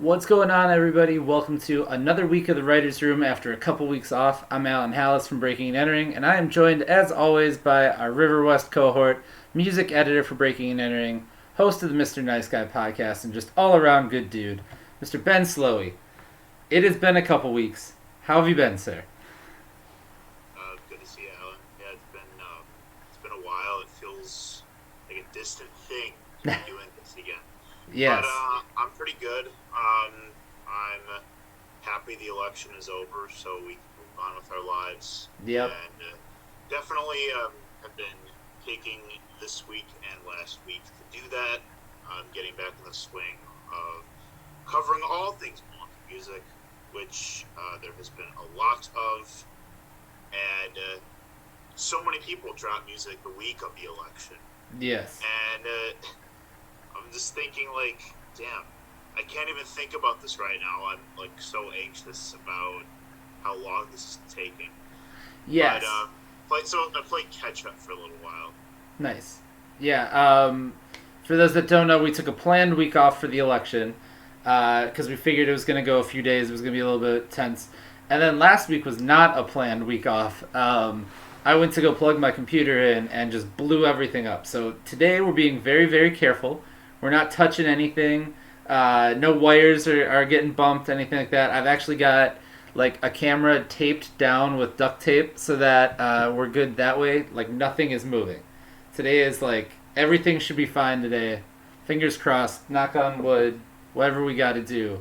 What's going on, everybody? Welcome to another week of the Writer's Room after a couple weeks off. I'm Alan Halas from Breaking and Entering, and I am joined, as always, by our River West cohort, music editor for Breaking and Entering, host of the Mr. Nice Guy podcast, and just all-around good dude, Mr. Ben Slowey. It has been a couple weeks. How have you been, sir? Good to see you, Alan. Yeah, it's been a while. It feels like a distant thing to be doing this again. Yes. But I'm pretty good. I'm happy the election is over, so we can move on with our lives. Yep. And definitely have been taking this week and last week to do that. Getting back in the swing of covering all things Milwaukee music, which there has been a lot of, and so many people drop music the week of the election. Yes. And I'm just thinking, like, damn, I can't even think about this right now. I'm like so anxious about how long this is taking. Yes. But I played catch up for a little while. Nice. Yeah. For those that don't know, we took a planned week off for the election because we figured it was going to go a few days. It was going to be a little bit tense. And then last week was not a planned week off. I went to go plug my computer in and just blew everything up. So today we're being very, very careful. We're not touching anything. No wires are getting bumped, anything like that. I've actually got like a camera taped down with duct tape so that we're good that way. Like nothing is moving. Today is like everything should be fine today. Fingers crossed. Knock on wood. Whatever we got to do,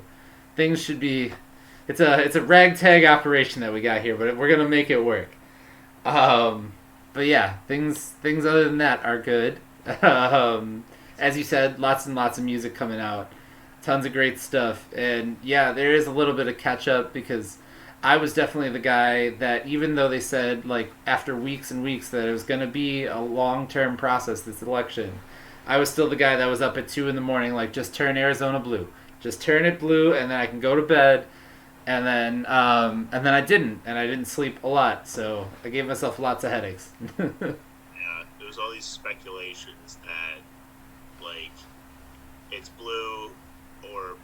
things should be. It's a ragtag operation that we got here, but we're gonna make it work. But yeah, things other than that are good. As you said, lots and lots of music coming out. Tons of great stuff. And yeah, there is a little bit of catch up because I was definitely the guy that, even though they said like after weeks and weeks that it was going to be a long-term process, this election, I was still the guy that was up at 2 a.m. like, just turn Arizona blue. Just turn it blue and then I can go to bed. And then I didn't, and I didn't sleep a lot, so I gave myself lots of headaches. Yeah, there was all these speculations that, like, it's blue,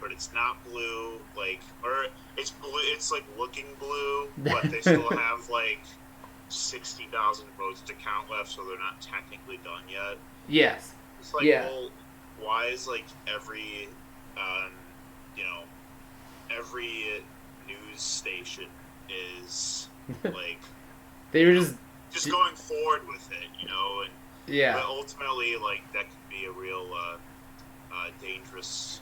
but it's not blue, like, or it's blue, it's like looking blue, but they still have like 60,000 votes to count left, so they're not technically done yet. Yes. It's like, yeah. Well, why is like every news station is like they were just going forward with it, and yeah. But ultimately, like, that could be a real dangerous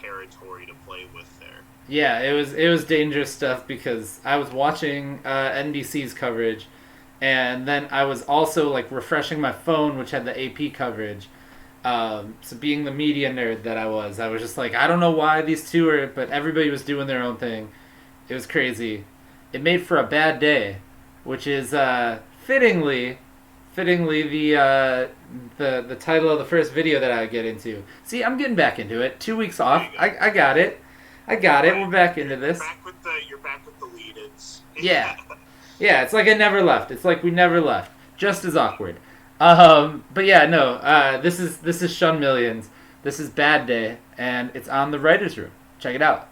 territory to play with there. Yeah, it was dangerous stuff because I was watching NBC's coverage, and then I was also like refreshing my phone, which had the AP coverage. So being the media nerd that I was just like, I don't know why these two are, but everybody was doing their own thing. It was crazy. It made for a bad day, which is fittingly the title of the first video that I get into. See, I'm getting back into it. 2 weeks off. I got it. We're back into this. You're back with the lead-ins. Yeah. Yeah, it's like I never left. It's like we never left. Just as awkward. But yeah, no. This is Shun Millions. This is Bad Day, and it's on the Writer's Room. Check it out.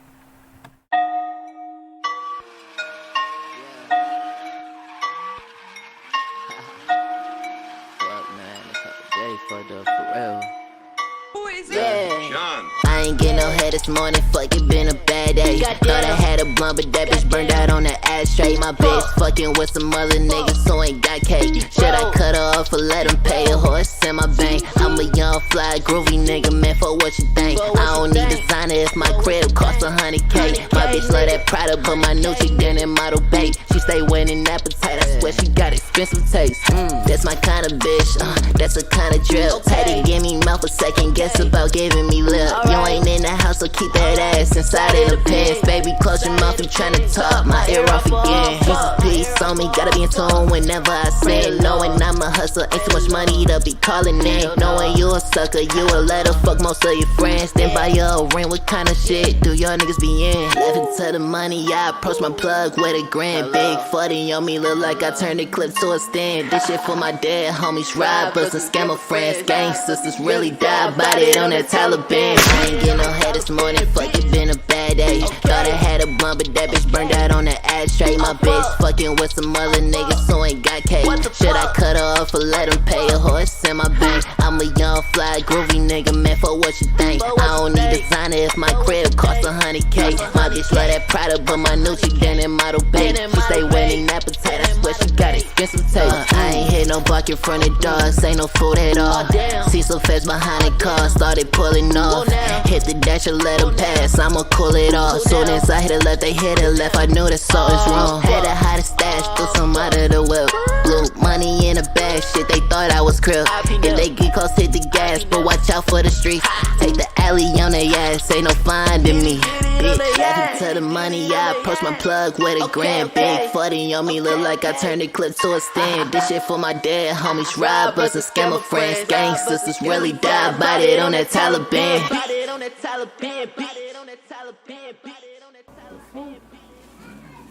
I ain't get no head this morning, fuck it, been a bad day. Thought I had a blunt, but that bitch burned out on the ashtray. My bitch fucking with some other niggas, so ain't got cake. Should I cut her off or let him pay a horse in my bank? I'm a young, fly, groovy nigga, man, for what you think. I don't need designer if my crib costs 100K. My bitch love that Prada, but my new chick didn't model bait. She stay winning appetite, I swear she got expensive taste. That's my kind of bitch, that's the kind of drip. Had to give me mouth a second guess about giving me lip. You ain't in the house, so keep that ass inside of the pants. Baby, close your mouth, you tryna talk my ear off again. Peace on me, gotta be in tune whenever I sing. Knowing I'm a hustler, ain't too much money to be calling in. Knowing you a sucker, you a let her fuck most of your friends. Then buy you a ring, what kind of shit do y'all niggas be in? Left it to the money, I approach my plug with a grin. Big 40 on me, look like I turned the clip to a stand. This shit for my dead homies, robbers and scammer friends. Gang sisters really die about it on that Taliban. I ain't get no head this morning, fuck it, been a bad day. Thought I had a blunt, but that bitch burned out on the ashtray. My bitch fucking with some other niggas, so ain't got cake. Should I cut her off or let him pay a horse in my bank? I'm a young, fly, groovy nigga, man, for what you think. I don't need designer if my crib costs 100K. My bitch love that Prada, but my new she didn't model babe. She stay wearing appetite, I swear she got expensive taste. I ain't hit no buck in front of doors, ain't no food at all. See some feds behind the car, started pulling off. Hit the dash and let them pass, I'ma cool it off. Soon as I hit a left, they hit a left, I knew that something's wrong. Had to hide a stash, threw some out of the whip. Blue money in a bag, shit, they thought I was crib. If they get close, hit the gas, but watch out for the streets. Take the alley on their ass, ain't no finding me. Bitch, yeah, to the money, I approach my plug with a grand. Big 40 on me, look like I turned the clip to a stand. This shit for my dead homies, robbers and scammer friends. Gang sisters really die, bought it on that Taliban.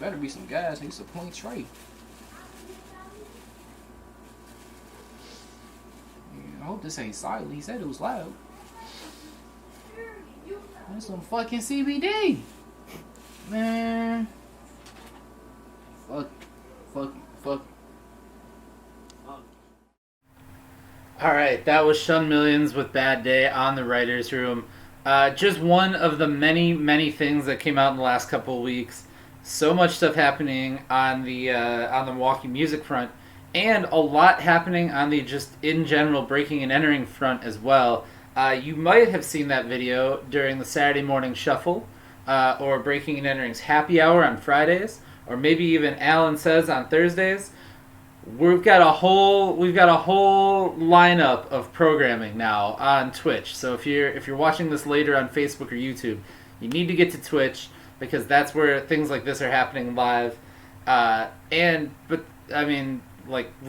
Better be some gas, he's a point straight. I hope this ain't silent. He said it was loud. That's some fucking CBD. Man. Fuck. Alright, that was Shun Millions with Bad Day on the Writer's Room. Just one of the many things that came out in the last couple of weeks. So much stuff happening on the Milwaukee music front, and a lot happening on the just in general breaking and entering front as well. You might have seen that video during the Saturday morning shuffle, or Breaking and Entering's happy hour on Fridays, or maybe even Alan Says on Thursdays. We've got a whole lineup of programming now on Twitch. So if you're watching this later on Facebook or YouTube, you need to get to Twitch, because that's where things like this are happening live. We've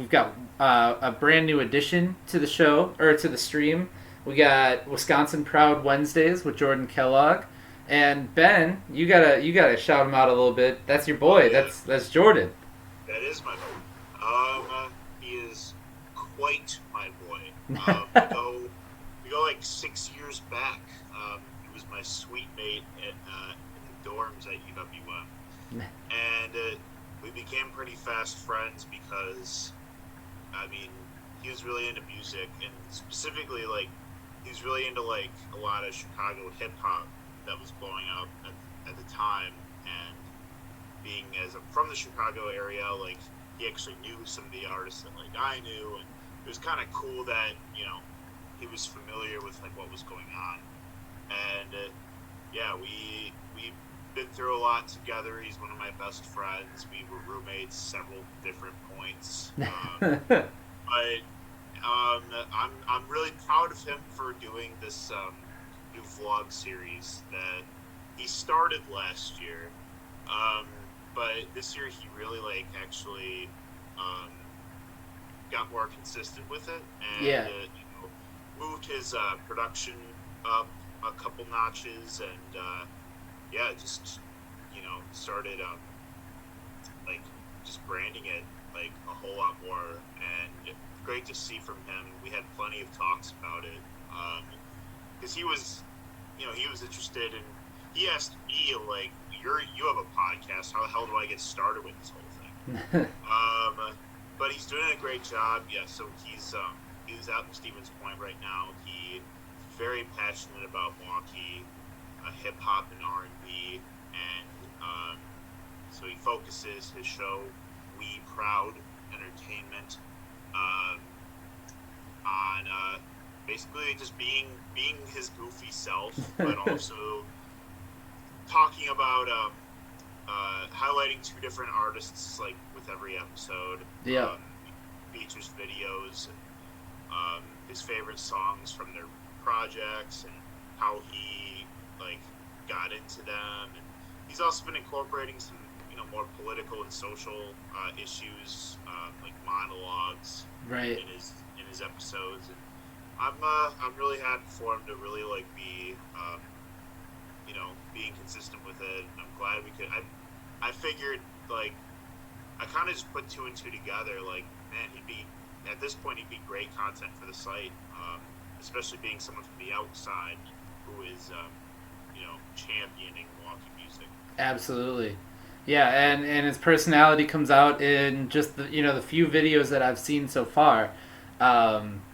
got a brand new addition to the show, or to the stream. We got Wisconsin Proud Wednesdays with Jordan Kellogg, and Ben, you gotta shout him out a little bit. That's your boy. That's Jordan. That is my boy. He is quite my boy. We go like 6 years back. He was my suite mate in the dorms at UWM, and we became pretty fast friends because, he was really into music, and specifically, he was really into, a lot of Chicago hip-hop that was blowing up at the time, and being, as I'm from the Chicago area, he actually knew some of the artists that, I knew, and it was kind of cool that, he was familiar with, what was going on, and, we've been through a lot together. He's one of my best friends. We were roommates several different points. I'm really proud of him for doing this new vlog series that he started last year. But this year he really actually got more consistent with it, and moved his production up a couple notches, and just started just branding it a whole lot more, and great to see from him. We had plenty of talks about it, because he was interested, and he asked me you have a podcast, how the hell do I get started with this whole thing? But he's doing a great job. So he's out in Stevens Point right now. He's very passionate about Milwaukee hip hop and R&B, and so he focuses his show We Proud Entertainment on basically just being his goofy self, but also talking about highlighting two different artists with every episode. Features videos and his favorite songs from their projects and how he got into them, and he's also been incorporating some more political and social issues, monologues, right, in his episodes, and I'm really happy for him to really be being consistent with it. I'm glad we could. I figured I kind of just put two and two together. Man, at this point he'd be great content for the site, especially being someone from the outside who is championing Milwaukee music. Absolutely. Yeah, and his personality comes out in just the few videos that I've seen so far.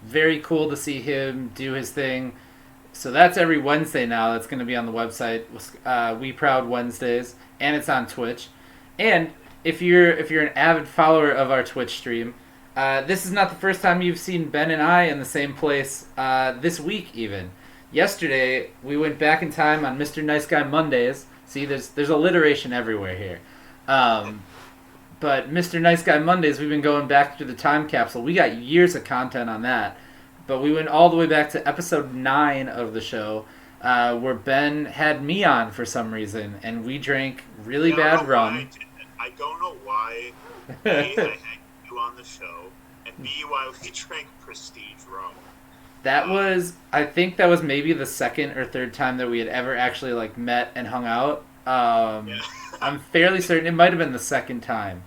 Very cool to see him do his thing. So that's every Wednesday now. That's going to be on the website, We Proud Wednesdays, and it's on Twitch. And if you're an avid follower of our Twitch stream, this is not the first time you've seen Ben and I in the same place. This week even. Yesterday we went back in time on Mr. Nice Guy Mondays. See, there's alliteration everywhere here. But Mr. Nice Guy Mondays, we've been going back to the time capsule. We got years of content on that. But we went all the way back to episode 9 of the show, where Ben had me on for some reason, and we drank really bad rum. I don't know why A, I had you on the show, and B, why we drank Prestige rum. I think that was maybe the second or third time that we had ever actually met and hung out. I'm fairly certain it might have been the second time.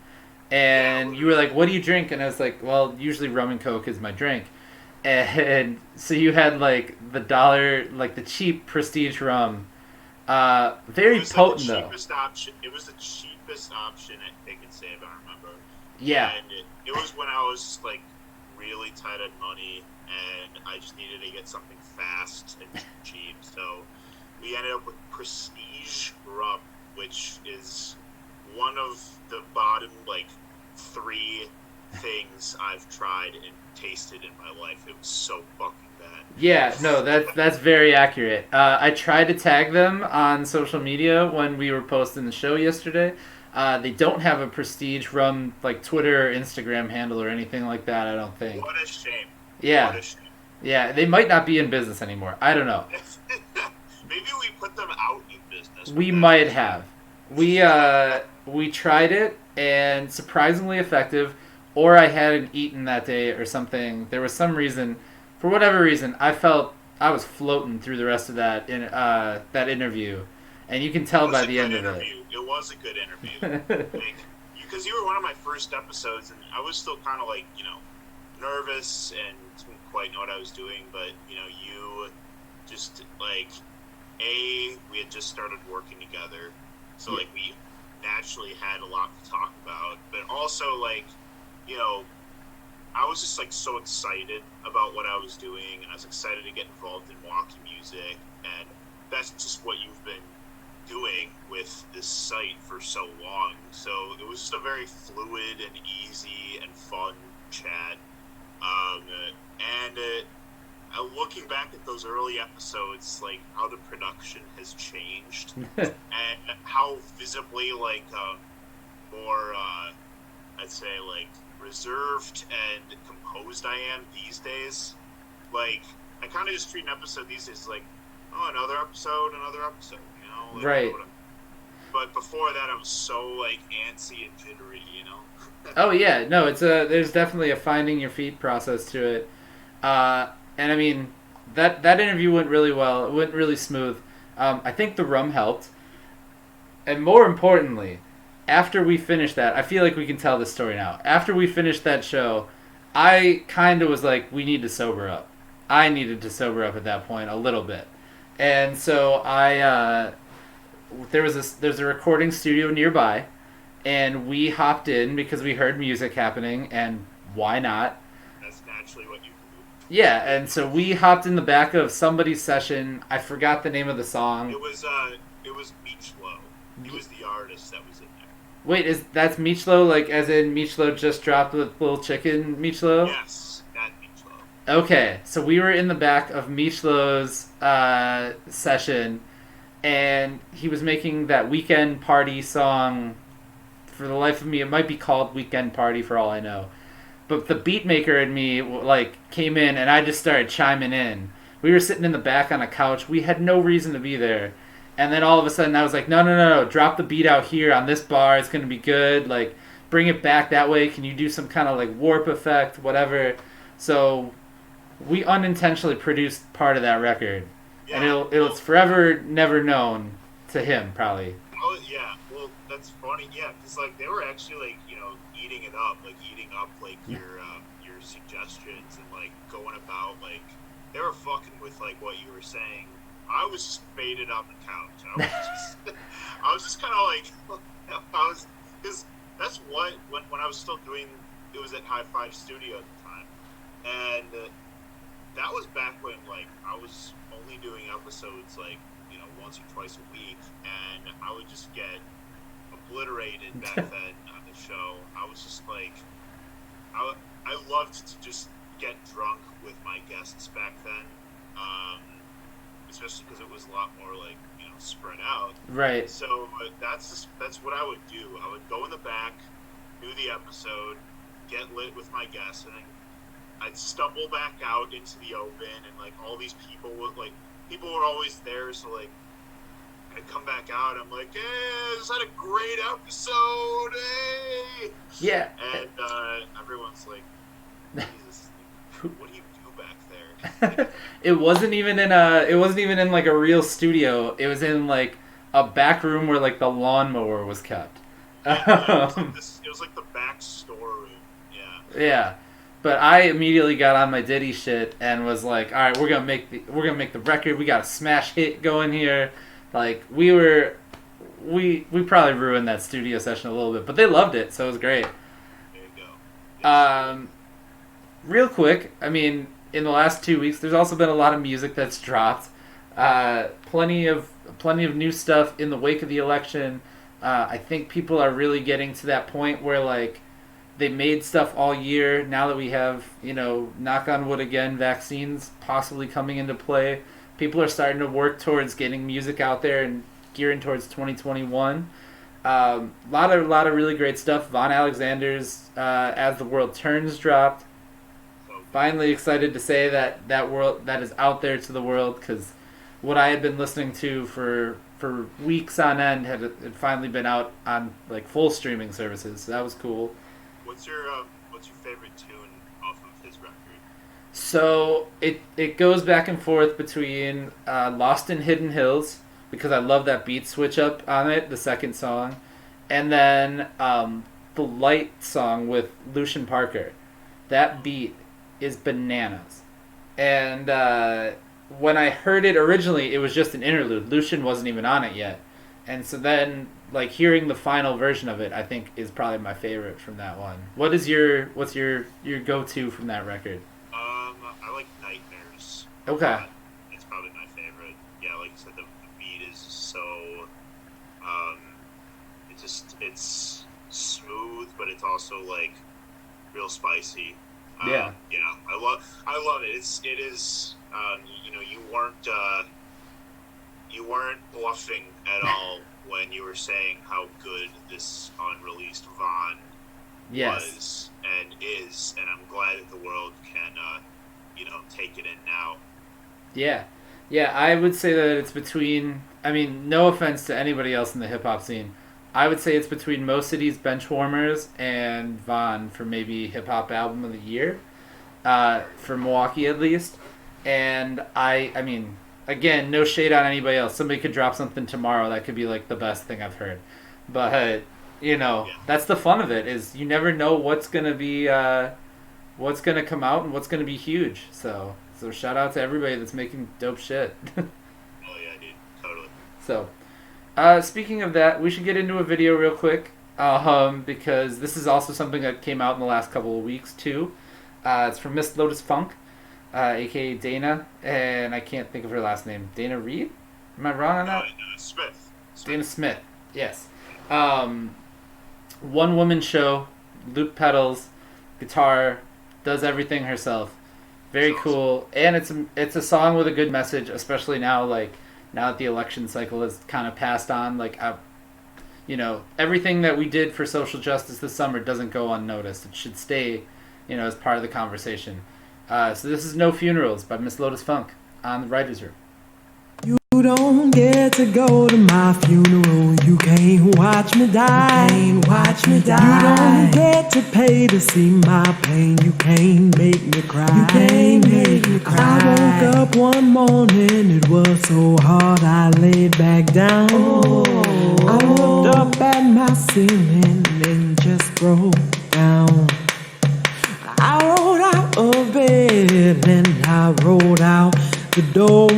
And you were like, "What do you drink?" And I was like, "Well, usually rum and Coke is my drink." And so you had the dollar, the cheap Prestige rum. Very potent though. It was the cheapest option at Pick and Save, I remember. Yeah. And it was when I was really tight on money, and I just needed to get something fast and cheap. So we ended up with Prestige rum, which is one of the bottom 3 things I've tried and tasted in my life. It was so fucking bad. Yeah, no, that's very accurate. I tried to tag them on social media when we were posting the show yesterday. They don't have a Prestige rum Twitter or Instagram handle or anything like that, I don't think. What a shame. Yeah. What a shame. Yeah, they might not be in business anymore. I don't know. Maybe we put them out in business. We might have. We tried it, and surprisingly effective, or I hadn't eaten that day or something. There was some reason, for whatever reason, I felt I was floating through the rest of that interview, and you can tell by the end of it. It was a good interview. Because you were one of my first episodes, and I was still kind of nervous and didn't quite know what I was doing, but you just we had just started working together, so we naturally had a lot to talk about, but also I was just so excited about what I was doing, and I was excited to get involved in Milwaukee music, and that's just what you've been doing with this site for so long. So it was just a very fluid and easy and fun chat. Looking back at those early episodes, how the production has changed, and how visibly more I'd say reserved and composed I am these days. I kind of just treat an episode these days another episode, right. But before that, I was so antsy and jittery, Oh yeah, no, there's definitely a finding your feet process to it. And I mean, that interview went really well. It went really smooth. I think the rum helped. And more importantly, after we finished that, I feel like we can tell this story now. After we finished that show, I kind of was like, we need to sober up. I needed to sober up at that point a little bit. And so there's a recording studio nearby, and we hopped in because we heard music happening, and why not? That's naturally what you do. Yeah, and so we hopped in the back of somebody's session. I forgot the name of the song. It was Meachlow. He was the artist that was in there. Wait, that's Meachlow, as in Meachlow just dropped with Little Chicken Meachlow? Yes, that Meachlow. Okay, so we were in the back of Meachlow's session, and he was making that Weekend Party song. For the life of me, it might be called Weekend Party for all I know. But the beat maker and me came in, and I just started chiming in. We were sitting in the back on a couch. We had no reason to be there. And then all of a sudden I was like, no, drop the beat out here on this bar. It's going to be good. Bring it back that way. Can you do some kind of warp effect, whatever? So we unintentionally produced part of that record. Yeah, and it's forever never known to him, probably. Oh, yeah. Well, that's funny. Yeah, because they were actually eating it up, your suggestions and going about they were fucking with what you were saying I was just faded on the couch. I was just kind of like, because that's what, when I was still doing, it was at High Five Studio at the time. And that was back when, like, I was only doing episodes, like, once or twice a week. And I would just get obliterated back then on the show. I was just like, I loved to just get drunk with my guests back then, especially because it was a lot more like spread out. Right. So that's what I would do. I would go in the back, do the episode, get lit with my guests, and then I'd stumble back out into the open, and like all these people were always there. So like I'd come back out. I'm like, hey, this had a great episode. Hey. Yeah. And everyone's like, Jesus, what do you do back there? It wasn't even in like a real studio. It was in like a back room where like the lawnmower was kept. Yeah, it was like the back storeroom. Yeah. Yeah. But I immediately got on my Diddy shit and was like, all right, we're gonna make the record. We got a smash hit going here. Like we probably ruined that studio session a little bit, but they loved it, so it was great. There you go. Yes. Real quick, I mean, in the last 2 weeks, there's also been a lot of music that's dropped. Plenty of new stuff in the wake of the election. I think people are really getting to that point where like they made stuff all year. Now that we have, knock on wood again, vaccines possibly coming into play, people are starting to work towards getting music out there and gearing towards 2021. Lot of really great stuff. Von Alexander's As the World Turns dropped. Finally excited to say that is out there to the world, because what I had been listening to for weeks on end had finally been out on like full streaming services. So that was cool. What's your favorite tune off of his record? So it goes back and forth between Lost in Hidden Hills, because I love that beat switch up on it, the second song, and then the Light song with Lucian Parker. That beat is bananas. And when I heard it originally, it was just an interlude. Lucian wasn't even on it yet. And so then, like, hearing the final version of it, I think is probably my favorite from that one. What's your go-to from that record? I like Nightmares. Okay. It's probably my favorite. Yeah, like you said, the beat is so it's smooth, but it's also like real spicy. Yeah. Yeah, I love it. It is you weren't bluffing at all when you were saying how good this unreleased Von was and is, and I'm glad that the world can take it in now. Yeah, I would say that it's between, I mean, no offense to anybody else in the hip-hop scene, I would say it's between Mo City's Benchwarmers and Von for maybe hip-hop album of the year, for Milwaukee at least. And I mean, again, no shade on anybody else. Somebody could drop something tomorrow that could be like the best thing I've heard. But, that's the fun of it, is you never know what's going to be, what's going to come out and what's going to be huge. So shout out to everybody that's making dope shit. Oh yeah, dude, totally. So, speaking of that, we should get into a video real quick, because this is also something that came out in the last couple of weeks too. It's from Miss Lotus Fankh, aka Dana, and I can't think of her last name. Dana Reed? Am I wrong on that? Smith. Dana Smith. Yes. One woman show, loop pedals, guitar, does everything herself. Very cool, and it's a song with a good message, especially now that the election cycle has kind of passed on. Everything that we did for social justice this summer doesn't go unnoticed. It should stay, as part of the conversation. So this is No Funerals by Miss Lotus Fankh on the Writers' Room. You don't get to go to my funeral. You can't watch me die. You don't get to pay to see my pain. You can't make me cry. I woke up one morning, it was so hard, I laid back down. I looked up at my ceiling and just broke down. I rolled out of bed and I rolled out the door.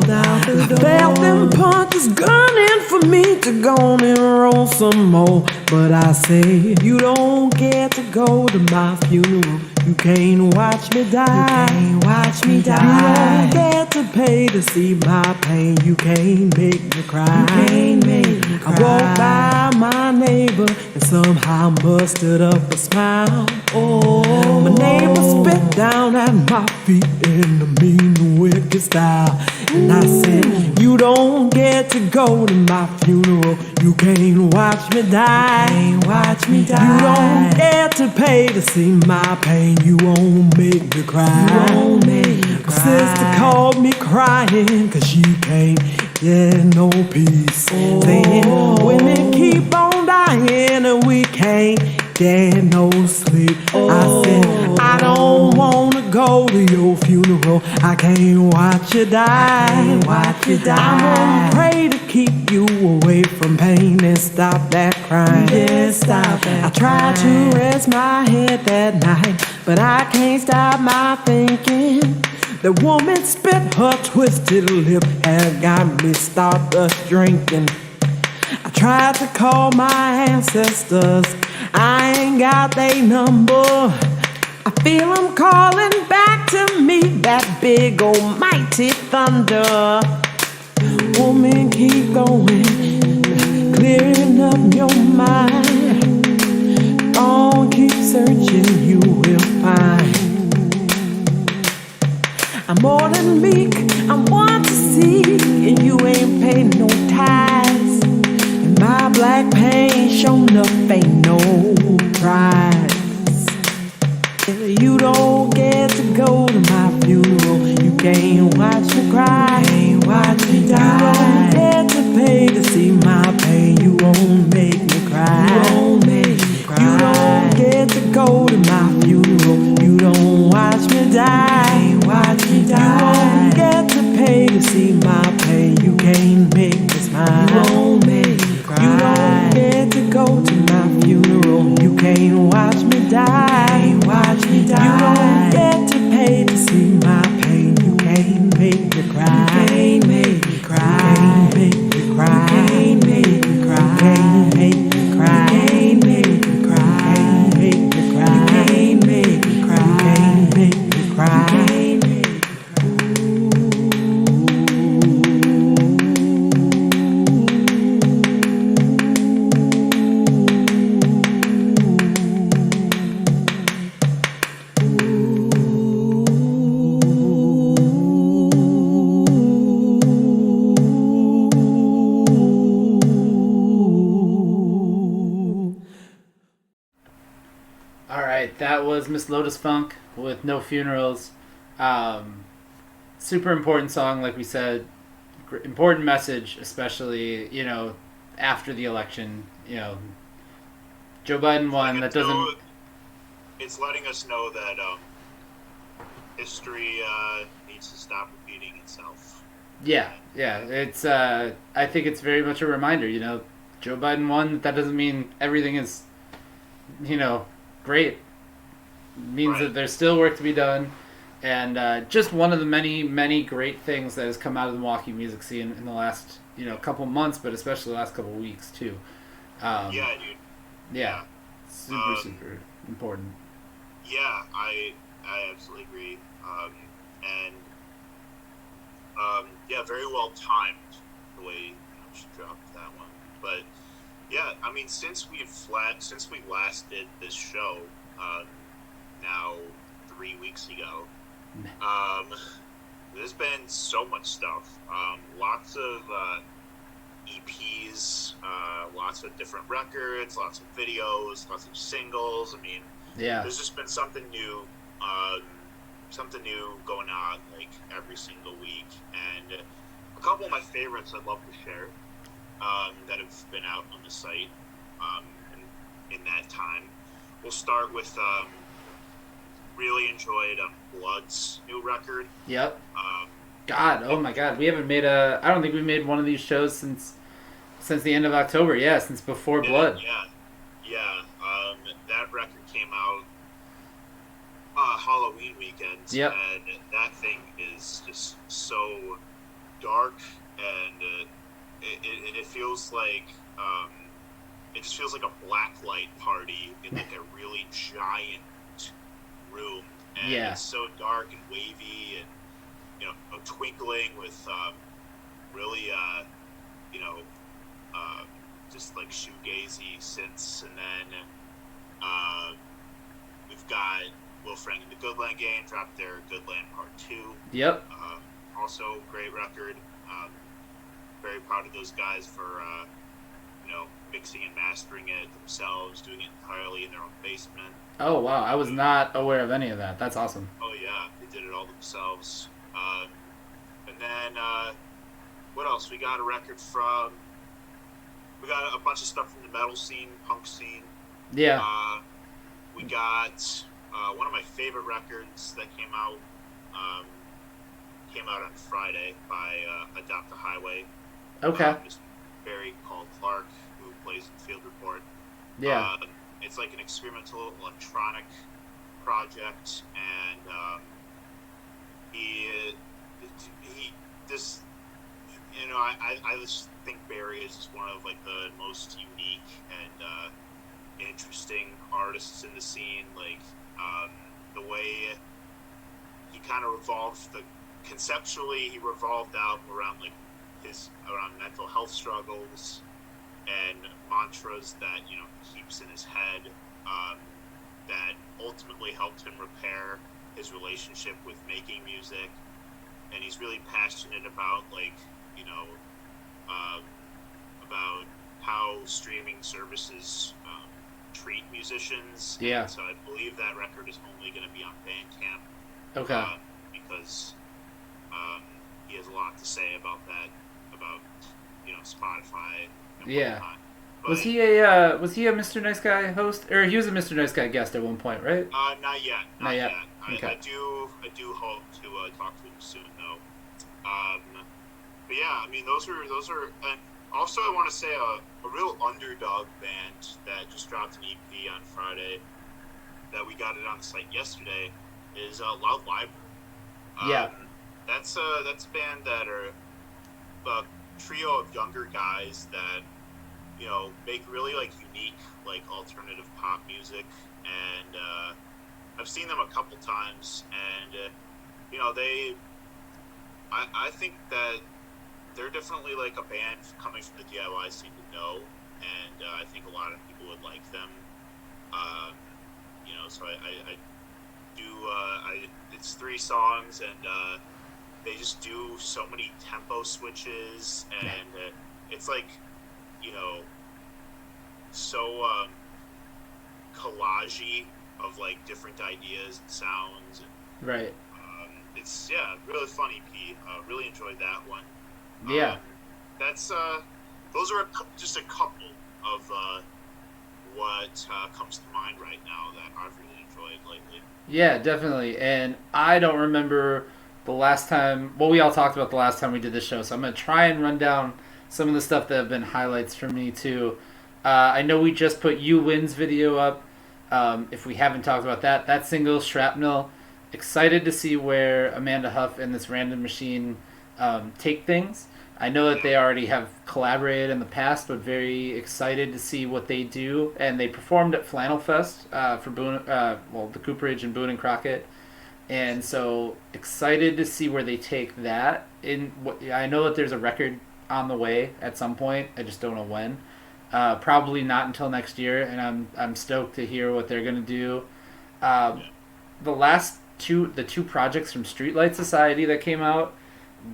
I felt them punches gunning for me to go on and roll some more. But I say, you don't get to go to my funeral. You can't watch me die. You can't watch me die. You don't get to pay to see my pain. You can't make me cry. You can't make me cry. I walked by my neighbor and somehow mustered up a smile. Oh, my neighbor spit down at my feet in a mean, wicked style. And I said, you don't get to go to my funeral. You can't watch me die. You can't watch me die. You don't get to pay to see my pain. You won't make me cry. You won't make me cry. Sister called me crying 'cause she can't get no peace. Saying women keep on dying and we can't get no sleep. I said, I don't wanna go to your funeral. I can't watch you die. I'm gonna pray to keep you away from pain and stop that crying. Yeah, stop that. I tried to rest my head that night, but I can't stop my thinking. The woman spit her twisted lip and got me stopped us drinking. I tried to call my ancestors, I ain't got their number. I feel them calling back to me, that big almighty thunder. Woman, keep going, clearing up your mind. Don't keep searching, you will find. I'm more than meek, I'm one to see, and you ain't paid no ties. And my black pain shown up ain't no prize. You don't get to go to my funeral. You can't watch me cry. You can't watch me die. You don't get to pay to see my pain. You won't make me cry. You won't make me cry. You don't get to go to my funeral. You don't watch me die. You can't watch me die. You won't get to pay to see my pain. You can't make me smile. You won't make me cry. You don't get to go to my funeral. You can't watch me die. You can't watch me die. You don't get to pay to see my pain. You can't make me cry. You can't make me cry. You can't make me cry. You can't make me cry. You can't make me cry. You can't make me cry. You can't make me cry. You can't make me cry. You can't make me cry. You can't make me That was Miss Lotus Fankh with No Funerals. Super important song, like we said. Important message, especially, after the election. Joe Biden won. That doesn't... It's letting us know that history needs to stop repeating itself. Yeah. It's. I think it's very much a reminder. Joe Biden won. That doesn't mean everything is, great. It means that there's still work to be done, and just one of the many, many great things that has come out of the Milwaukee music scene in the last, couple months, but especially the last couple weeks too. Yeah, dude. Yeah, super important. Yeah, I absolutely agree. Yeah, very well timed the way she dropped that one. But yeah, I mean, since we last did this show, now 3 weeks ago, there's been so much stuff. Lots of EPs, lots of different records, lots of videos, lots of singles. I mean, there's just been something new going on like every single week. And a couple of my favorites I'd love to share that have been out on the site in that time. We'll start with really enjoyed Blood's new record. Yep. Oh my God, we haven't made I don't think we made one of these shows since the end of October. Yeah, since before Blood. Yeah. That record came out. Halloween weekend, Yep. and that thing is just so dark, and it feels like it just feels like a blacklight party in like a really giant room, and Yeah. it's so dark and wavy, and twinkling with really just like shoegazy synths, and then we've got Will Frank and the Goodland Gang dropped their Goodland Part 2. Yep. Also, great record. Very proud of those guys for mixing and mastering it themselves, doing it entirely in their own basement. Oh wow, I was not aware of any of that. That's awesome. Oh yeah, they did it all themselves. And then what else? We got a record from. We got a bunch of stuff from the metal scene, punk scene. Yeah. We got one of my favorite records that came out on Friday by Adopt a Highway. Okay. This Barry called Clark, who plays in Field Report. Yeah. It's like an experimental electronic project, and I just think Barry is just one of like the most unique and interesting artists in the scene. Like the way he kind of conceptually he revolved out around like around mental health struggles and mantras that he keeps in his head that ultimately helped him repair his relationship with making music. And he's really passionate about about how streaming services treat musicians. Yeah. And so I believe that record is only going to be on Bandcamp. Okay. Because he has a lot to say about that, about Spotify. And Yeah. whatnot. Was he a Mr. Nice Guy host, or he was a Mr. Nice Guy guest at one point, right? Not yet. Not yet. Okay. I do hope to talk to him soon, though. But yeah, I mean, those are. And also, I want to say a real underdog band that just dropped an EP on Friday. That we got it on the site yesterday is Loud Library. Yeah. That's a band that are a trio of younger guys that make really like unique like alternative pop music, and I've seen them a couple times, and I think that they're definitely like a band coming from the DIY scene to know, and I think a lot of people would like them. So I do. It's 3 songs, and they just do so many tempo switches, and it's like so collagey of like different ideas and sounds. And, Right. it's really fun EP. Really enjoyed that one. Yeah. That's those are just a couple of what comes to mind right now that I've really enjoyed lately. Yeah, definitely. And I don't remember the last time. Well, we all talked about the last time we did this show, so I'm gonna try and run down some of the stuff that have been highlights for me too. I know we just put You Win's video up. If we haven't talked about that single, Shrapnel. Excited to see where Amanda Huff and this Random Machine take things. I know that they already have collaborated in the past, but very excited to see what they do. And they performed at Flannel Fest for the Cooperage and Boone and Crockett. And so excited to see where they take that. I know that there's a record on the way at some point. I just don't know when. Probably not until next year, and I'm stoked to hear what they're gonna do. The two projects from Streetlight Society that came out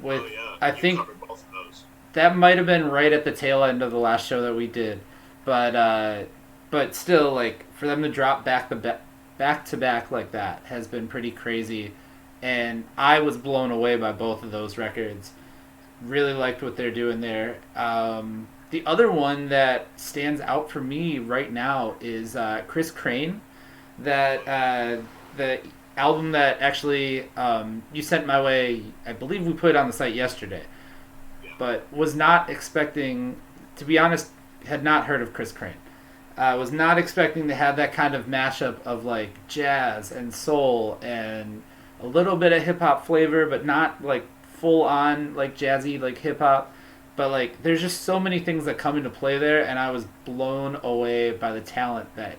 with I think covered both of those. that might have been right at the tail end of the last show that we did, but still, like, for them to drop back to back like that has been pretty crazy, and I was blown away by both of those records. Really liked what they're doing there. The other one that stands out for me right now is Chris Crane. That the album that actually you sent my way, I believe we put it on the site yesterday, but was not expecting, to be honest, had not heard of Chris Crane. I was not expecting to have that kind of mashup of like jazz and soul and a little bit of hip hop flavor, but not like full on like jazzy like hip hop. But like, there's just so many things that come into play there, and I was blown away by the talent that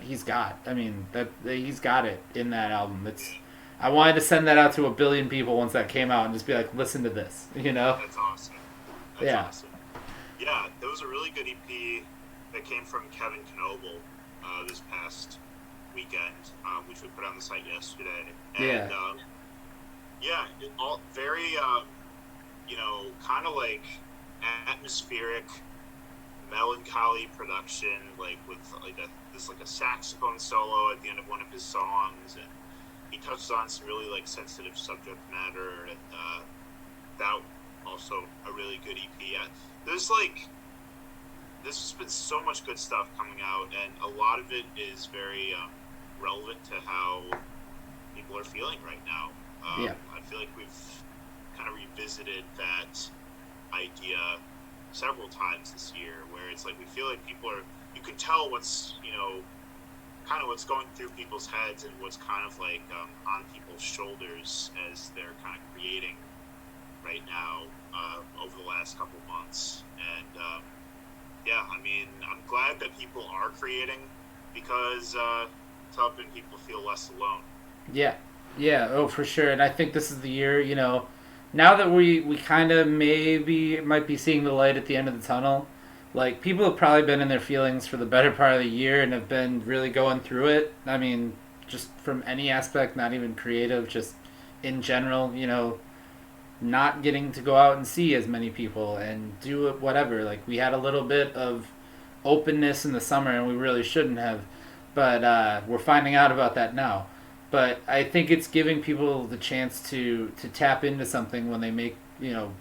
he's got. I mean, that he's got it in that album. I wanted to send that out to 1 billion people once that came out and just be like, listen to this, you know? That's awesome. That's Yeah. awesome. Yeah, there was a really good EP that came from Kevin Knoble this past weekend, which we put on the site yesterday. And, Yeah. all very, kind of like atmospheric, melancholy production, like with like a saxophone solo at the end of one of his songs, and he touches on some really like sensitive subject matter, and that also a really good EP. There's has been so much good stuff coming out, and a lot of it is very relevant to how people are feeling right now. I feel like we've kind of revisited that idea several times this year, where it's like we feel like you can tell what's kind of what's going through people's heads and what's kind of like on people's shoulders as they're kind of creating right now over the last couple months. And I mean, I'm glad that people are creating, because it's helping people feel less alone. Yeah, oh, for sure. And I think this is the year, now that we kind of maybe might be seeing the light at the end of the tunnel. Like, people have probably been in their feelings for the better part of the year and have been really going through it. I mean, just from any aspect, not even creative, just in general, not getting to go out and see as many people and do whatever. Like, we had a little bit of openness in the summer, and we really shouldn't have. But we're finding out about that now. But I think it's giving people the chance to tap into something when they make,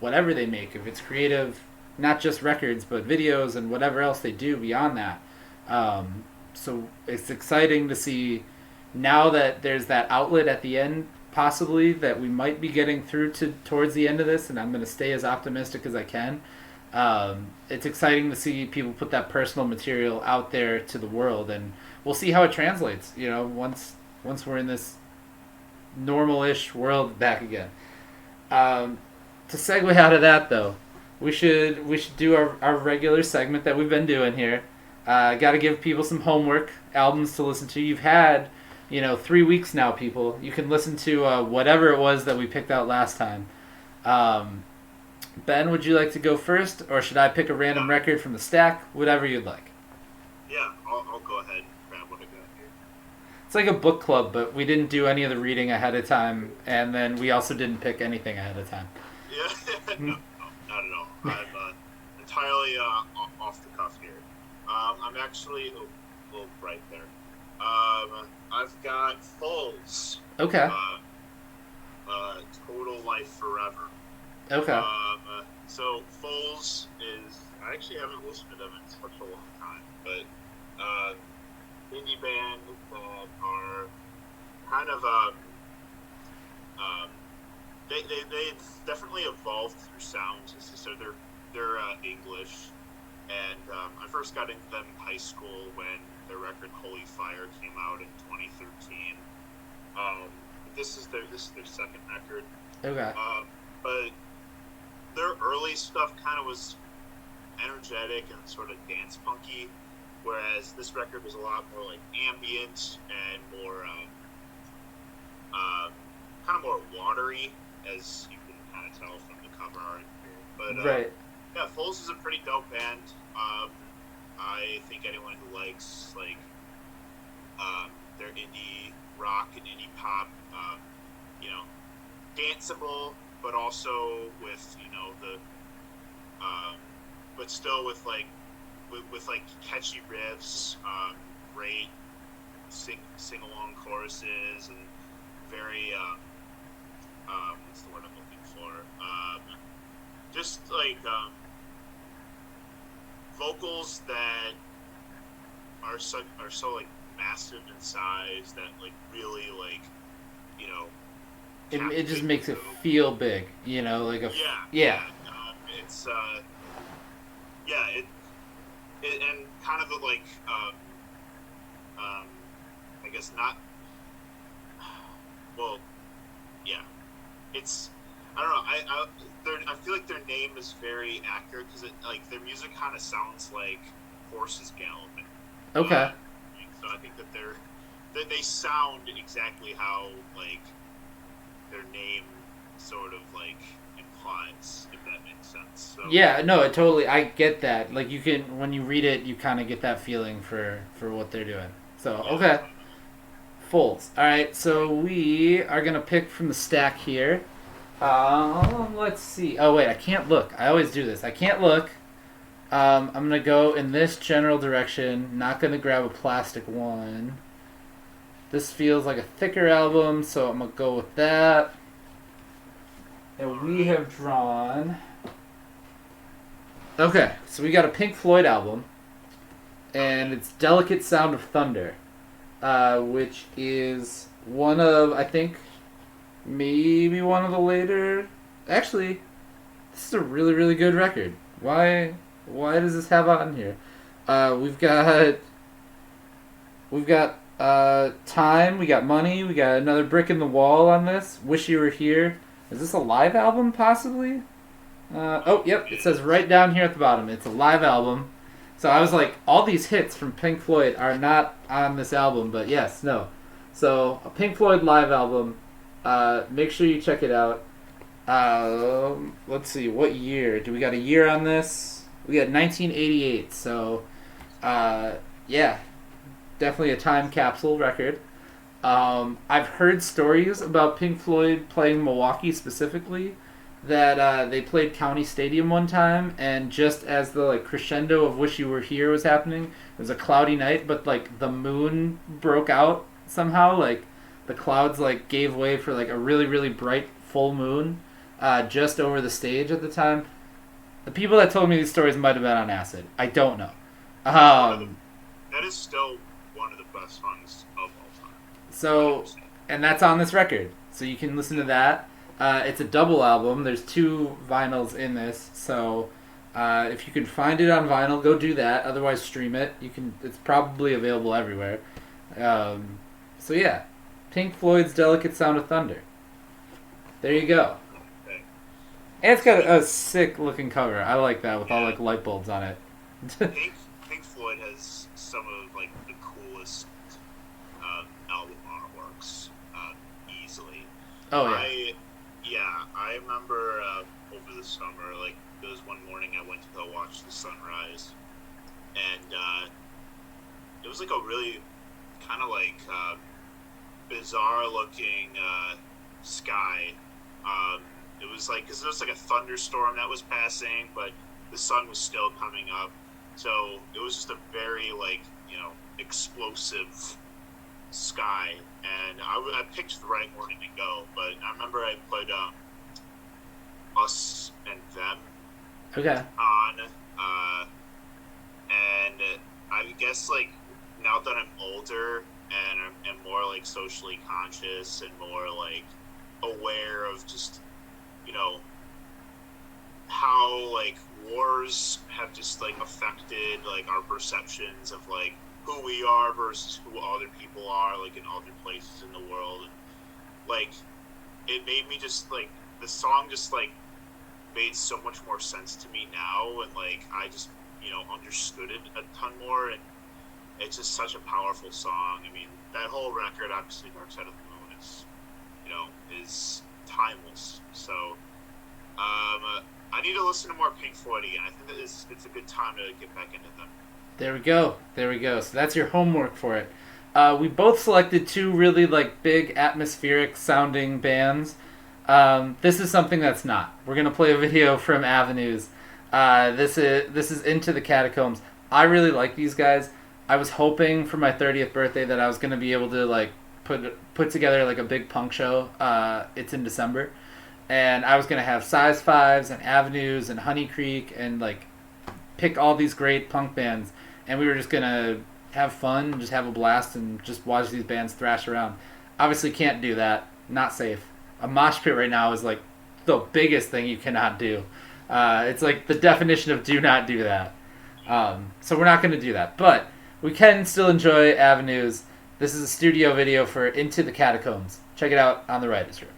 whatever they make. If it's creative, not just records, but videos and whatever else they do beyond that. So it's exciting to see now that there's that outlet at the end, possibly, that we might be getting through towards the end of this, and I'm going to stay as optimistic as I can. It's exciting to see people put that personal material out there to the world, and we'll see how it translates, once we're in this normal-ish world back again. To segue out of that, though, we should do our regular segment that we've been doing here. Got to give people some homework, albums to listen to. You've had, 3 weeks now, people. You can listen to whatever it was that we picked out last time. Ben, would you like to go first, or should I pick a random record from the stack? Whatever you'd like. Yeah, I'll go ahead and grab what I got here. It's like a book club, but we didn't do any of the reading ahead of time, and then we also didn't pick anything ahead of time. Yeah, no, not at all. I'm entirely off the cuff here. I'm actually a little bright there. I've got Foals. Okay. Total Life Forever. Okay. So Foals is, I actually haven't listened to them in such a long time, but indie band that are kind of they've definitely evolved through sounds. So they're English, and I first got into them in high school when their record Holy Fire came out in 2013. This is their second record. Okay. But their early stuff kind of was energetic and sort of dance punky, whereas this record was a lot more like ambient and more kind of more watery, as you can kind of tell from the cover art here. But right. Yeah, Foals is a pretty dope band. I think anyone who likes like their indie rock and indie pop, danceable, but also with the but still with like catchy riffs, great sing along choruses, and very what's the word I'm looking for? Just like vocals that are so like massive in size that like really like it just makes it feel big, like a it's and kind of like I guess not. Well, yeah, it's I don't know. I feel like their name is very accurate because like their music kind of sounds like horses galloping. Okay. So I think that they sound exactly how like their name sort of like implies, if that makes sense. So, Yeah, no, I get that. Like you can, when you read it, you kind of get that feeling for what they're doing. So, yeah. okay. Folds. All right, so we are going to pick from the stack here. Let's see. Oh, wait, I can't look. I always do this. I can't look. I'm going to go in this general direction. Not going to grab a plastic one. This feels like a thicker album, so I'm going to go with that. And we have drawn... Okay, so we got a Pink Floyd album. And it's Delicate Sound of Thunder. Which is one of, I think, maybe one of the later... Actually, this is a really, really good record. Why does this have on here? We've got Time, we got Money, we got Another Brick in the Wall on this. Wish You Were Here. Is this a live album, possibly? Oh, yep, it says right down here at the bottom. It's a live album. So I was like, all these hits from Pink Floyd are not on this album, but yes, no. So, a Pink Floyd live album. Make sure you check it out. Let's see, what year? Do we got a year on this? We got 1988, so, yeah. Definitely a time capsule record. I've heard stories about Pink Floyd playing Milwaukee specifically, that they played County Stadium one time, and just as the like crescendo of Wish You Were Here was happening, it was a cloudy night, but like the moon broke out somehow, like the clouds like gave way for like a really, really bright full moon just over the stage at the time. The people that told me these stories might have been on acid. I don't know. That is still one of the best songs of all time. So, and that's on this record, so you can listen to that. It's a double album. There's 2 vinyls in this, so if you can find it on vinyl, go do that. Otherwise, stream it. It's probably available everywhere. So yeah, Pink Floyd's "Delicate Sound of Thunder." There you go. Okay. And it's got a sick looking cover. I like that with all like light bulbs on it. Pink Floyd has some of like the coolest album artworks easily. Oh yeah. I remember over the summer, like there was one morning I went to go watch the sunrise, and it was like a really kind of like bizarre looking sky. It was like, because there was like a thunderstorm that was passing, but the sun was still coming up, so it was just a very like explosive sky. And I picked the right morning to go, but I remember I put Us and Them on, and I guess like now that I'm older and I'm more like socially conscious and more like aware of just how like wars have just like affected like our perceptions of like who we are versus who other people are, like in other places in the world. And, like, it made me just like, the song just like made so much more sense to me now, and like I just understood it a ton more, and it's just such a powerful song. I mean, that whole record, obviously Dark Side of the Moon, is timeless. So I need to listen to more Pink Floyd again. I think that it's a good time to get back into them. There we go. So that's your homework for it. We both selected 2 really like big atmospheric sounding bands. This is something that's not. We're gonna play a video from Avenues. This is Into the Catacombs. I really like these guys. I was hoping for my 30th birthday that I was gonna be able to like put together like a big punk show. It's in December, and I was gonna have Size 5s and Avenues and Honey Creek and like pick all these great punk bands, and we were just gonna have fun, just have a blast, and just watch these bands thrash around. Obviously can't do that. Not safe. A mosh pit right now is like the biggest thing you cannot do. It's like the definition of do not do that. So we're not going to do that. But we can still enjoy Avenues. This is a studio video for Into the Catacombs. Check it out on the Writers' Room.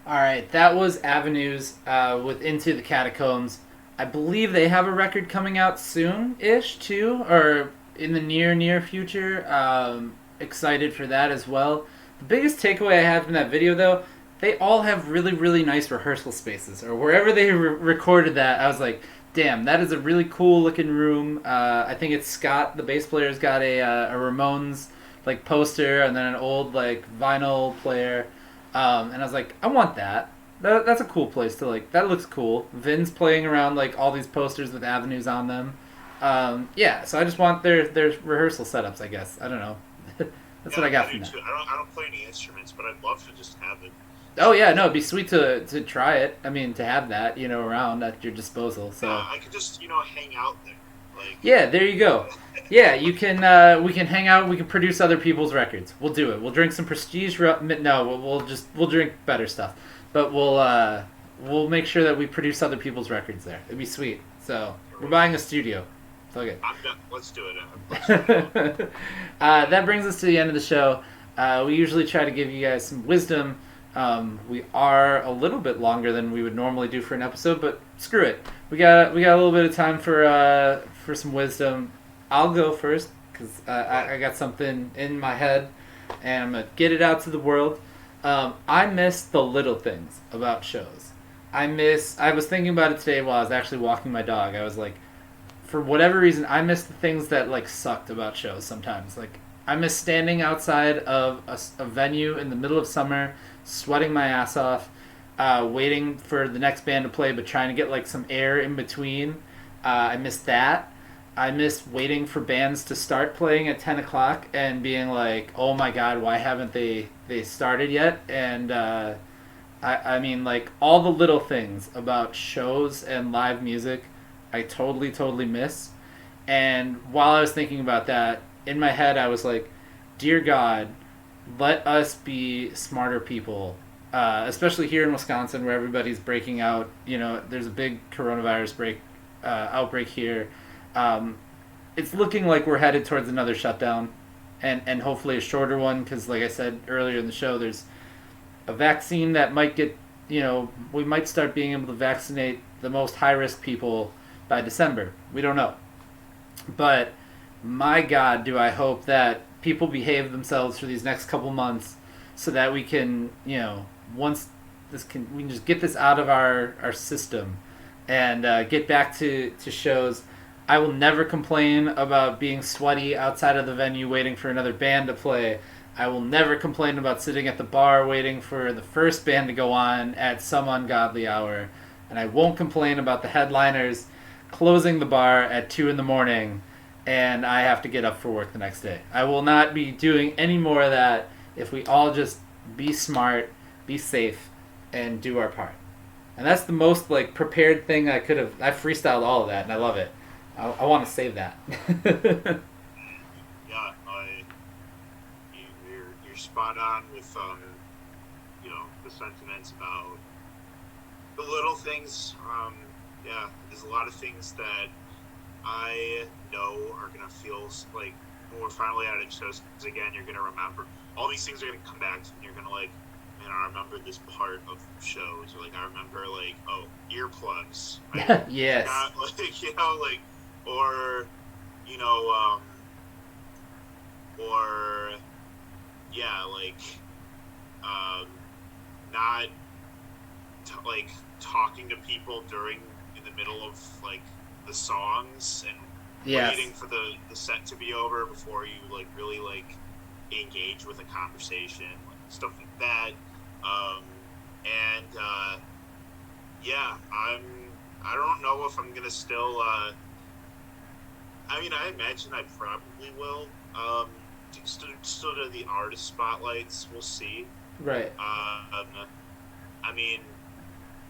Alright, that was Avenues with Into the Catacombs. I believe they have a record coming out soon-ish, too, or in the near future. Excited for that as well. The biggest takeaway I had from that video, though, they all have really, really nice rehearsal spaces, or wherever they recorded that, I was like, damn, that is a really cool-looking room. I think it's Scott, the bass player's got a Ramones like poster, and then an old like vinyl player. And I was like, I want that. That's a cool place to like. That looks cool. Vin's playing around like all these posters with Avenues on them. Yeah, so I just want their rehearsal setups. I guess I don't know. That's what I got from that. I don't play any instruments, but I'd love to just have it. Oh yeah, no, it'd be sweet to try it. I mean, to have that around at your disposal. So I could just hang out there. Like, yeah, there you go. Yeah, you can. We can hang out. We can produce other people's records. We'll do it. We'll drink some Prestige. No, we'll drink better stuff. But we'll make sure that we produce other people's records there. It'd be sweet. So we're buying a studio. Fuck it. Let's do it. That brings us to the end of the show. We usually try to give you guys some wisdom. We are a little bit longer than we would normally do for an episode, but screw it. We got a little bit of time for some wisdom. I'll go first because I got something in my head, and I'm gonna get it out to the world. I miss the little things about shows. I was thinking about it today while I was actually walking my dog. I was like, for whatever reason, I miss the things that like sucked about shows sometimes. Like I miss standing outside of a venue in the middle of summer, sweating my ass off, waiting for the next band to play, but trying to get like some air in between. I miss that. I miss waiting for bands to start playing at 10 o'clock and being like, oh my god, why haven't they started yet? And I mean, like, all the little things about shows and live music, I totally miss. And while I was thinking about that, in my head I was like, dear God, let us be smarter people. Especially here in Wisconsin where everybody's breaking out. There's a big coronavirus outbreak here. It's looking like we're headed towards another shutdown. and hopefully a shorter one because, like I said earlier in the show, there's a vaccine that might get, we might start being able to vaccinate the most high risk people by December. We don't know. But my God, do I hope that people behave themselves for these next couple months so that we can, once we can just get this out of our system and get back to shows. I will never complain about being sweaty outside of the venue waiting for another band to play. I will never complain about sitting at the bar waiting for the first band to go on at some ungodly hour. And I won't complain about the headliners closing the bar at 2 in the morning and I have to get up for work the next day. I will not be doing any more of that if we all just be smart, be safe, and do our part. And that's the most prepared thing I could have. I freestyled all of that and I love it. I want to save that. Yeah, you're spot on with the sentiments about the little things. Yeah, there's a lot of things that I know are gonna feel like when we're finally out of shows. Because again, you're gonna remember all these things are gonna come back, and you're gonna man, I remember this part of shows. Or I remember earplugs. Yes. Not, or or yeah, not talking to people in the middle of the songs and Yes. waiting for the set to be over before you really engage with a conversation, stuff like that. Yeah, I don't know if I'm gonna still I imagine I probably will. Still do the artist spotlights. We'll see. Right.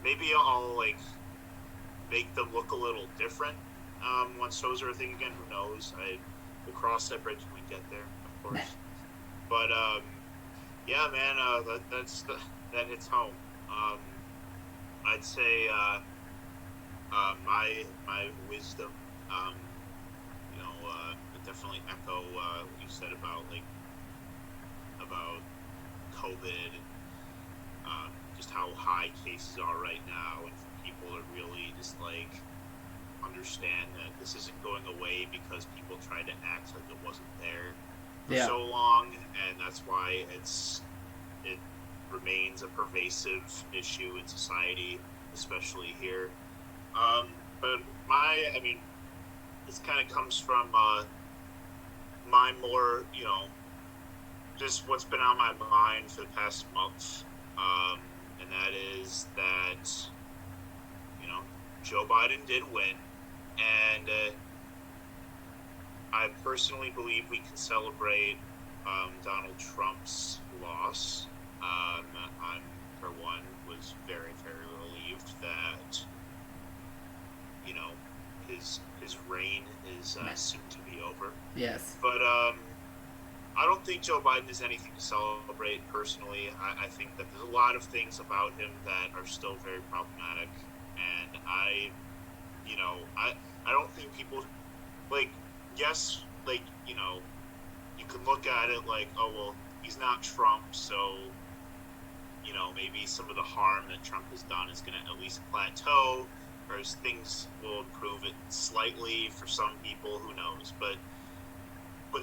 Maybe I'll make them look a little different once shows are a thing again. Who knows? We'll cross that bridge when we get there, of course. But yeah, man, that hits home. I'd say my wisdom. Definitely echo what you said about COVID and just how high cases are right now, and for people to really just understand that this isn't going away because people tried to act like it wasn't there for so long, and that's why it remains a pervasive issue in society, especially here. But this kind of comes from my more, just what's been on my mind for the past month, and that is that, Joe Biden did win, and I personally believe we can celebrate Donald Trump's loss. I, for one, was very, very relieved that, his reign is soon to be over. Yes. But I don't think Joe Biden is anything to celebrate personally. I think that there's a lot of things about him that are still very problematic, and I don't think people yes, you can look at it oh well, he's not Trump, so maybe some of the harm that Trump has done is going to at least plateau, or things will improve it slightly for some people, who knows. But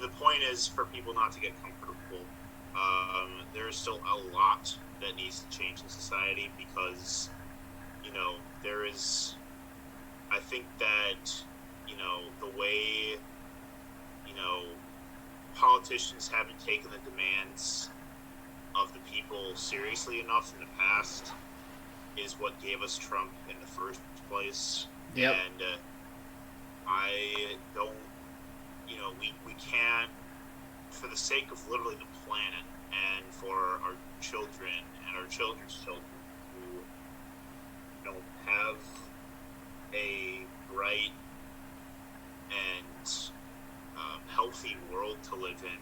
the point is for people not to get comfortable. There's still a lot that needs to change in society because, there is, I think that, the way, politicians haven't taken the demands of the people seriously enough in the past is what gave us Trump in the first place. Yep. And I don't, we can't, for the sake of literally the planet and for our children and our children's children who don't have a bright and healthy world to live in,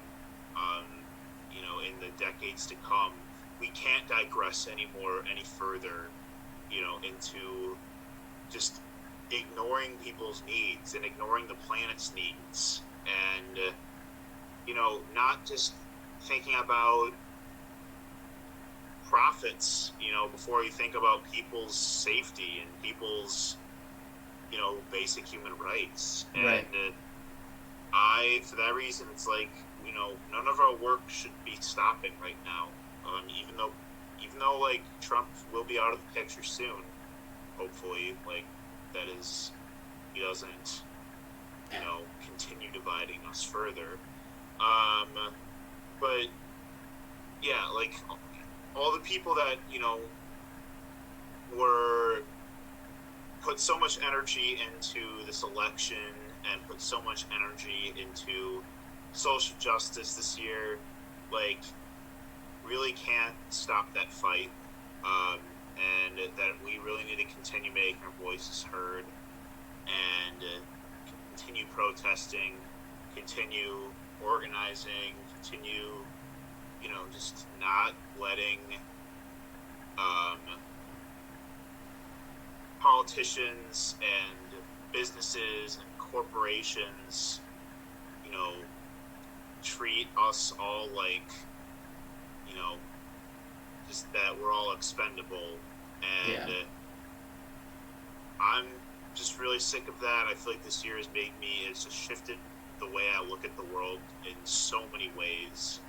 in the decades to come, we can't digress any further, into just ignoring people's needs and ignoring the planet's needs. And not just thinking about profits, before you think about people's safety and people's, basic human rights. Right. And for that reason, it's like, none of our work should be stopping right now. Even though, like, Trump will be out of the picture soon, hopefully, like, that is, he doesn't, continue dividing us further. But, yeah, like, all the people that, were put so much energy into this election and put so much energy into social justice this year, like, really can't stop that fight. And that we really need to continue making our voices heard and continue protesting, continue organizing, continue, just not letting politicians and businesses and corporations, treat us all like, just that we're all expendable. And I'm just really sick of that. I feel like this year it's just shifted the way I look at the world in so many ways.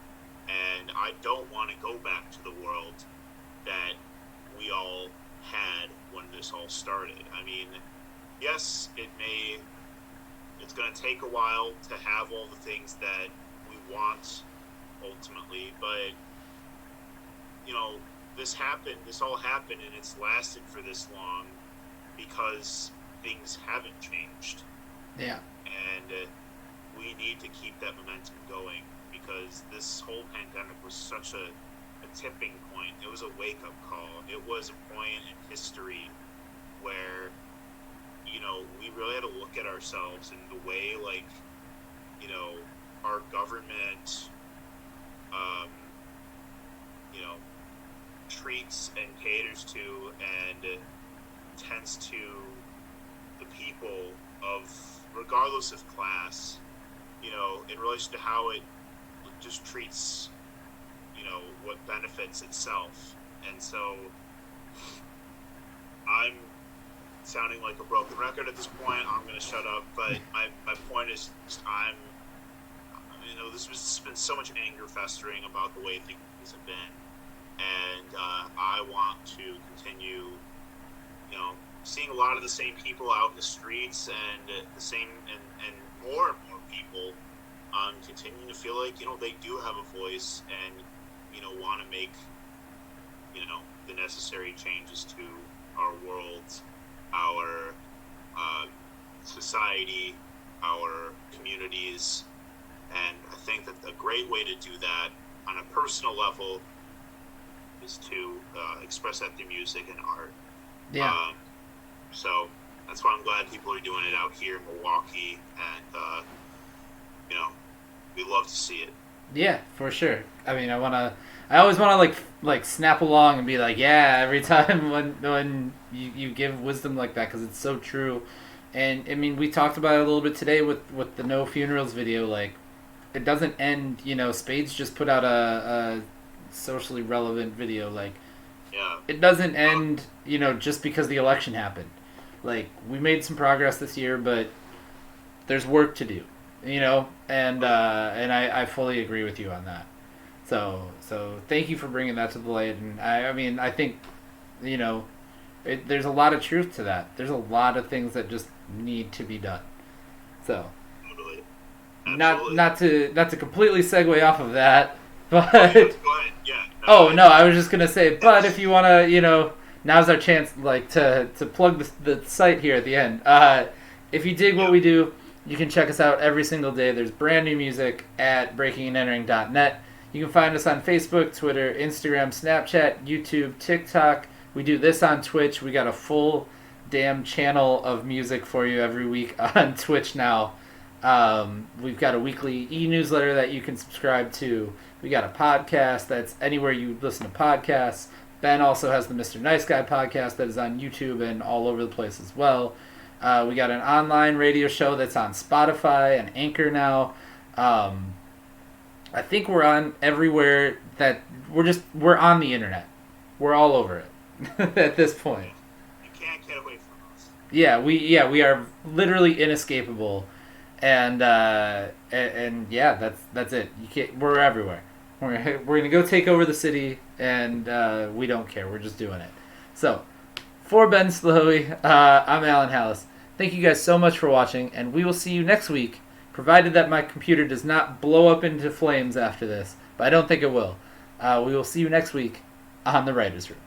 And I don't want to go back to the world that we all had when this all started. I mean, yes, it's going to take a while to have all the things that we want ultimately, but this all happened, and it's lasted for this long because things haven't changed. Yeah. And we need to keep that momentum going, because this whole pandemic was such a tipping point. It was a wake-up call. It was a point in history where, we really had to look at ourselves and the way, like, our government, treats and caters to and tends to the people of, regardless of class, in relation to how it just treats, what benefits itself. And so I'm sounding like a broken record at this point. I'm going to shut up, but my point is just there's been so much anger festering about the way things have been, and I want to continue, seeing a lot of the same people out in the streets, and the same and more and more people continuing to feel like they do have a voice and want to make the necessary changes to our world, our society, our communities. And I think that a great way to do that on a personal level is to express that through music and art. Yeah. So that's why I'm glad people are doing it out here in Milwaukee, and we love to see it. Yeah, for sure. I mean, I always want to like snap along and be like, yeah, every time when you give wisdom like that, because it's so true. And I mean, we talked about it a little bit today with the No Funerals video. Like, it doesn't end. Spades just put out a socially relevant video. Like, yeah, it doesn't end. Just because the election happened. Like, we made some progress this year, but there's work to do. And I fully agree with you on that. So thank you for bringing that to the light. And I mean, I think, there's a lot of truth to that. There's a lot of things that just need to be done. So, totally. not to completely segue off of that, but Go ahead. Yeah. No, I was just gonna say, but if you wanna, now's our chance, like, to plug the site here at the end. If you dig what we do, you can check us out every single day. There's brand new music at breakingandentering.net. You can find us on Facebook, Twitter, Instagram, Snapchat, YouTube, TikTok. We do this on Twitch. We got a full damn channel of music for you every week on Twitch now. We've got a weekly e-newsletter that you can subscribe to. We got a podcast that's anywhere you listen to podcasts. Ben also has the Mr. Nice Guy podcast that is on YouTube and all over the place as well. We got an online radio show that's on Spotify and Anchor now. I think we're on everywhere that we're on the internet. We're all over it at this point. You can't get away from us. Yeah, we are literally inescapable, and yeah, that's it. You can't. We're everywhere. We're gonna go take over the city, and we don't care. We're just doing it. So, for Ben Slowey, I'm Alan Halas. Thank you guys so much for watching, and we will see you next week, provided that my computer does not blow up into flames after this. But I don't think it will. We will see you next week on the Writers' Room.